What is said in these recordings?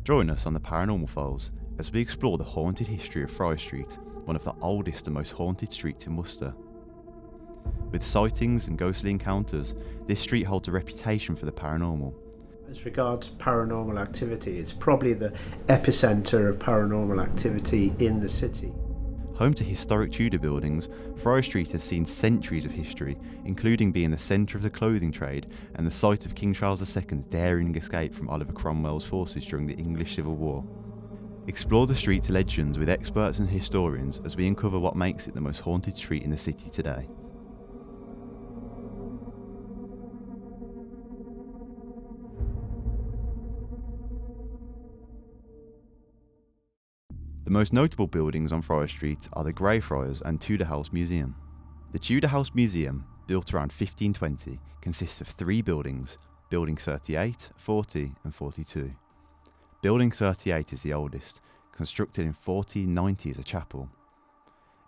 Join us on the Paranormal Files as we explore the haunted history of Friar Street, one of the oldest and most haunted streets in Worcester. With sightings and ghostly encounters, this street holds a reputation for the paranormal. As regards paranormal activity, it's probably the epicentre of paranormal activity in the city. Home to historic Tudor buildings, Friar Street has seen centuries of history, including being the centre of the clothing trade and the site of King Charles II's daring escape from Oliver Cromwell's forces during the English Civil War. Explore the street's legends with experts and historians as we uncover what makes it the most haunted street in the city today. The most notable buildings on Friar Street are the Greyfriars and Tudor House Museum. The Tudor House Museum, built around 1520, consists of three buildings, Building 38, 40 and 42. Building 38 is the oldest, constructed in 1490 as a chapel.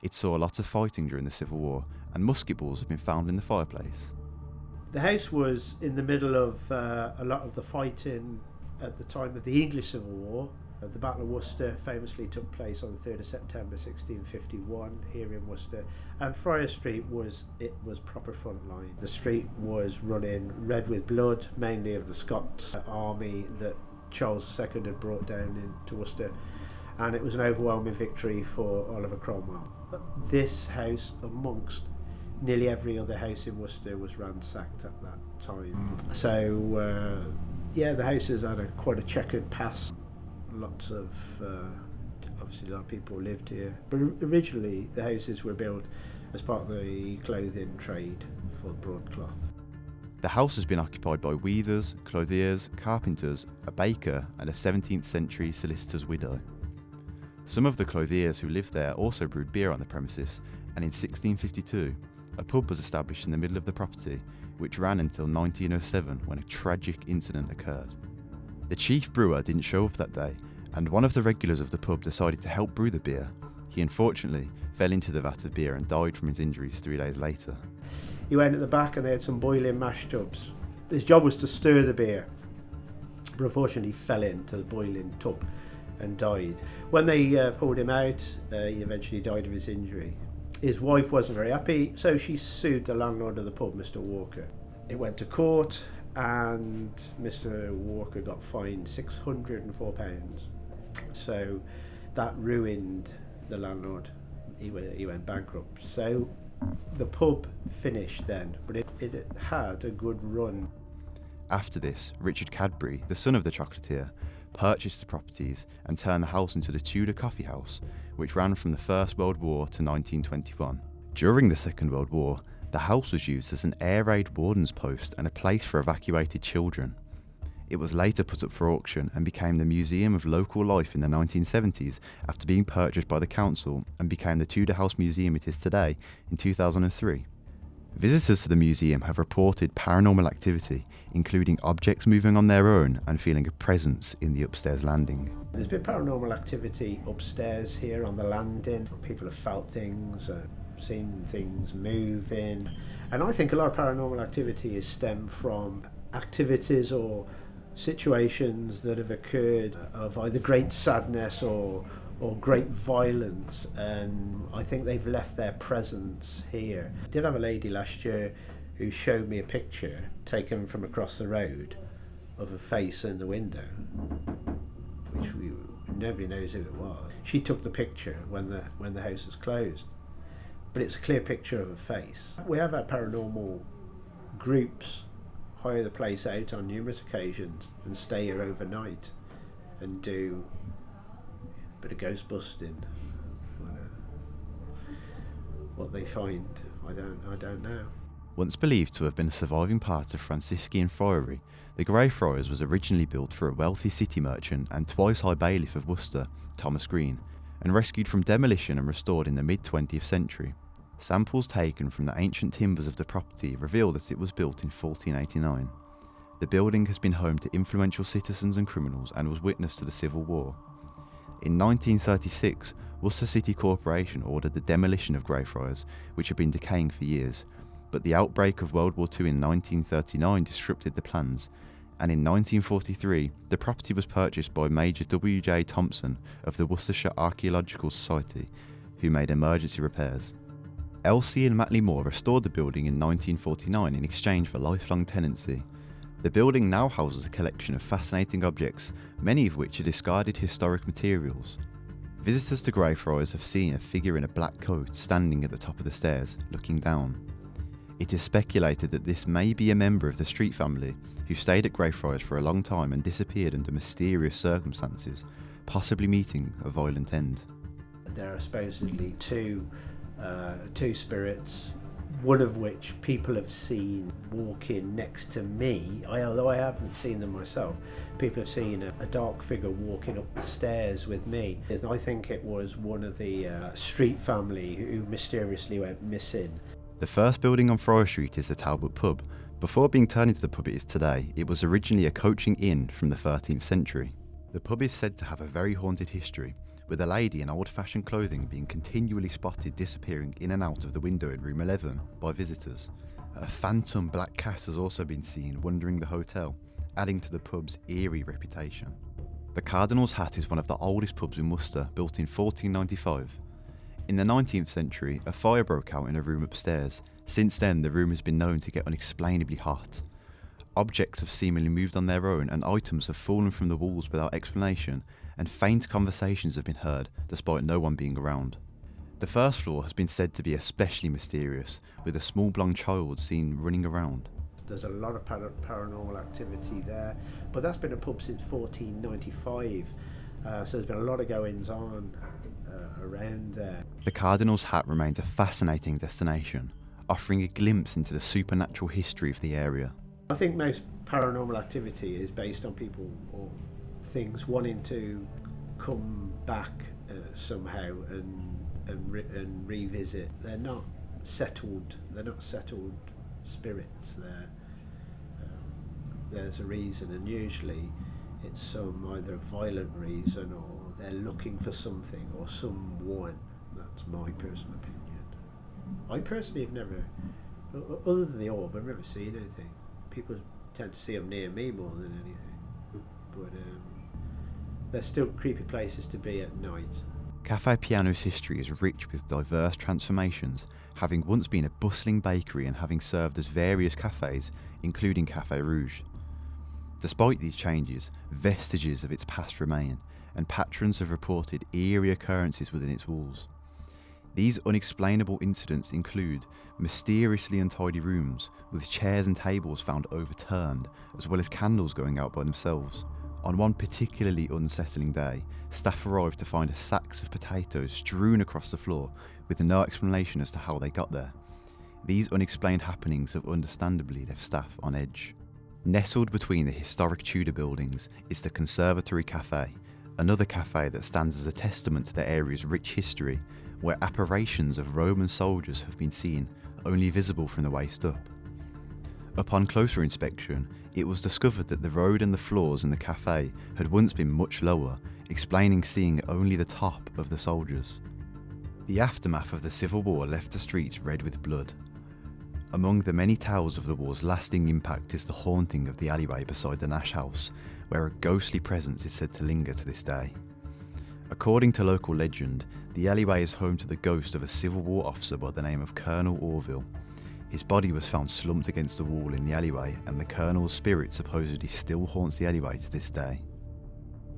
It saw lots of fighting during the Civil War, and musket balls have been found in the fireplace. The house was in the middle of a lot of the fighting at the time of the English Civil War. The Battle of Worcester famously took place on the 3rd of September 1651 here in Worcester, and Friar Street was proper front line. The street was running red with blood, mainly of the Scots army that Charles II had brought down into Worcester, and it was an overwhelming victory for Oliver Cromwell. This house, amongst nearly every other house in Worcester, was ransacked at that time. So the house has had quite a checkered past. Lots of, obviously a lot of people lived here, but originally the houses were built as part of the clothing trade for broadcloth. The house has been occupied by weavers, clothiers, carpenters, a baker and a 17th century solicitor's widow. Some of the clothiers who lived there also brewed beer on the premises, and in 1652 a pub was established in the middle of the property, which ran until 1907 when a tragic incident occurred. The chief brewer didn't show up that day, and one of the regulars of the pub decided to help brew the beer. He unfortunately fell into the vat of beer and died from his injuries 3 days later. He went at the back and they had some boiling mash tubs. His job was to stir the beer, but unfortunately fell into the boiling tub and died. When they pulled him out, he eventually died of his injury. His wife wasn't very happy, so she sued the landlord of the pub, Mr. Walker. It went to court, and Mr. Walker got fined £604. So that ruined the landlord. He went bankrupt. So the pub finished then, but it had a good run. After this, Richard Cadbury, the son of the chocolatier, purchased the properties and turned the house into the Tudor Coffee House, which ran from the First World War to 1921. During the Second World War, the house was used as an air raid warden's post and a place for evacuated children. It was later put up for auction and became the Museum of Local Life in the 1970s after being purchased by the council, and became the Tudor House Museum it is today in 2003. Visitors to the museum have reported paranormal activity, including objects moving on their own and feeling a presence in the upstairs landing. There's been paranormal activity upstairs here on the landing. People have felt things, seen things moving, and I think a lot of paranormal activity is stemmed from activities or situations that have occurred of either great sadness or great violence, and I think they've left their presence here. I did have a lady last year who showed me a picture taken from across the road of a face in the window, which nobody knows who it was. She took the picture when the house was closed, but it's a clear picture of a face. We have had paranormal groups hire the place out on numerous occasions and stay here overnight and do a bit of ghost busting. What they find, I don't know. Once believed to have been a surviving part of Franciscan friary, the Greyfriars was originally built for a wealthy city merchant and twice High Bailiff of Worcester, Thomas Green, and rescued from demolition and restored in the mid-20th century. Samples taken from the ancient timbers of the property reveal that it was built in 1489. The building has been home to influential citizens and criminals and was witness to the Civil War. In 1936, Worcester City Corporation ordered the demolition of Greyfriars, which had been decaying for years, but the outbreak of World War II in 1939 disrupted the plans, and in 1943 the property was purchased by Major W.J. Thompson of the Worcestershire Archaeological Society, who made emergency repairs. Elsie and Matley Moore restored the building in 1949 in exchange for lifelong tenancy. The building now houses a collection of fascinating objects, many of which are discarded historic materials. Visitors to Greyfriars have seen a figure in a black coat standing at the top of the stairs, looking down. It is speculated that this may be a member of the Street family who stayed at Greyfriars for a long time and disappeared under mysterious circumstances, possibly meeting a violent end. There are supposedly two spirits, one of which people have seen walking next to me. Although I haven't seen them myself, people have seen a dark figure walking up the stairs with me. And I think it was one of the Street family who mysteriously went missing. The first building on Friar Street is the Talbot Pub. Before being turned into the pub it is today, it was originally a coaching inn from the 13th century. The pub is said to have a very haunted history, with a lady in old-fashioned clothing being continually spotted disappearing in and out of the window in room 11 by visitors. A phantom black cat has also been seen wandering the hotel, adding to the pub's eerie reputation. The Cardinal's Hat is one of the oldest pubs in Worcester, built in 1495. In the 19th century, a fire broke out in a room upstairs. Since then, the room has been known to get unexplainably hot. Objects have seemingly moved on their own, and items have fallen from the walls without explanation, and faint conversations have been heard despite no one being around. The first floor has been said to be especially mysterious, with a small blonde child seen running around. There's a lot of paranormal activity there, but that's been a pub since 1495, so there's been a lot of goings on around there. The Cardinal's Hat remains a fascinating destination, offering a glimpse into the supernatural history of the area. I think most paranormal activity is based on people or things wanting to come back somehow and revisit. They're not settled spirits. There's a reason, and usually it's some either violent reason or they're looking for something or someone. That's my personal opinion. I personally have never, other than the orb, I've never seen anything. People tend to see them near me more than anything, but they're still creepy places to be at night. Cafe Piano's history is rich with diverse transformations, having once been a bustling bakery and having served as various cafes, including Café Rouge. Despite these changes, vestiges of its past remain, and patrons have reported eerie occurrences within its walls. These unexplainable incidents include mysteriously untidy rooms, with chairs and tables found overturned, as well as candles going out by themselves. On one particularly unsettling day, staff arrived to find sacks of potatoes strewn across the floor, with no explanation as to how they got there. These unexplained happenings have understandably left staff on edge. Nestled between the historic Tudor buildings is the Conservatory Cafe, another cafe that stands as a testament to the area's rich history, where apparitions of Roman soldiers have been seen, only visible from the waist up. Upon closer inspection, it was discovered that the road and the floors in the cafe had once been much lower, explaining seeing only the top of the soldiers. The aftermath of the Civil War left the streets red with blood. Among the many tales of the war's lasting impact is the haunting of the alleyway beside the Nash House, where a ghostly presence is said to linger to this day. According to local legend, the alleyway is home to the ghost of a Civil War officer by the name of Colonel Orville. His body was found slumped against the wall in the alleyway, and the Colonel's spirit supposedly still haunts the alleyway to this day.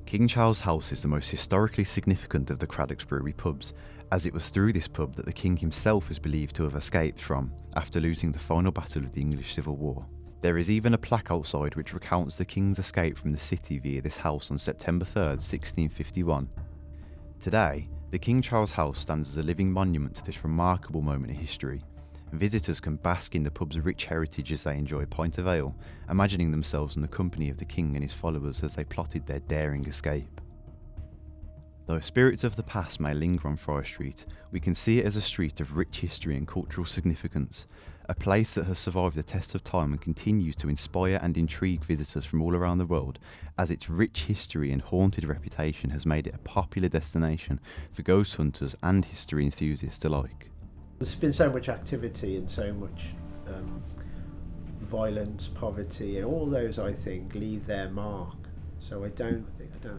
King Charles House is the most historically significant of the Craddock's Brewery pubs, as it was through this pub that the King himself is believed to have escaped from after losing the final battle of the English Civil War. There is even a plaque outside which recounts the King's escape from the city via this house on September 3rd, 1651. Today, the King Charles House stands as a living monument to this remarkable moment in history. Visitors can bask in the pub's rich heritage as they enjoy a pint of ale, imagining themselves in the company of the King and his followers as they plotted their daring escape. Though spirits of the past may linger on Friar Street, we can see it as a street of rich history and cultural significance, a place that has survived the test of time and continues to inspire and intrigue visitors from all around the world, as its rich history and haunted reputation has made it a popular destination for ghost hunters and history enthusiasts alike. There's been so much activity and so much violence, poverty, and all those, I think, leave their mark. So I don't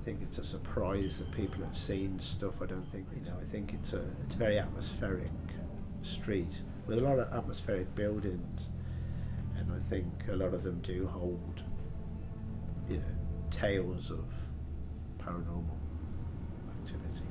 think it's a surprise that people have seen stuff. I don't think, I think it's a very atmospheric street with a lot of atmospheric buildings, and I think a lot of them do hold, tales of paranormal activity.